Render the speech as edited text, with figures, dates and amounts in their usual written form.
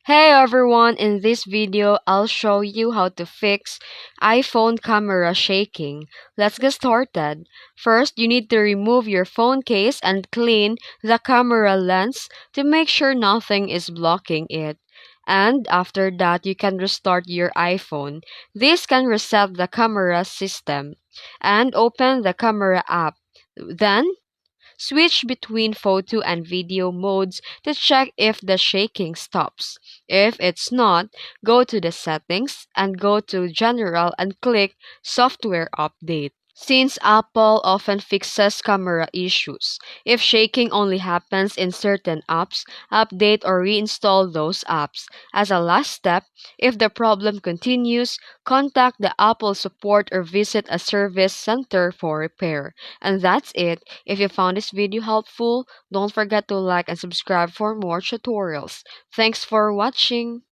Hey everyone, in this video, I'll show you how to fix iPhone camera shaking. Let's get started. First, you need to remove your phone case and clean the camera lens to make sure nothing is blocking it. And after that, you can restart your iPhone. This can reset the camera system and open the camera app. Then, switch between photo and video modes to check if the shaking stops. If it's not, go to the settings and go to General and click Software Update. Since Apple often fixes camera issues, if shaking only happens in certain apps, update or reinstall those apps. As a last step, if the problem continues, contact the Apple support or visit a service center for repair. And that's it. If you found this video helpful, don't forget to like and subscribe for more tutorials. Thanks for watching.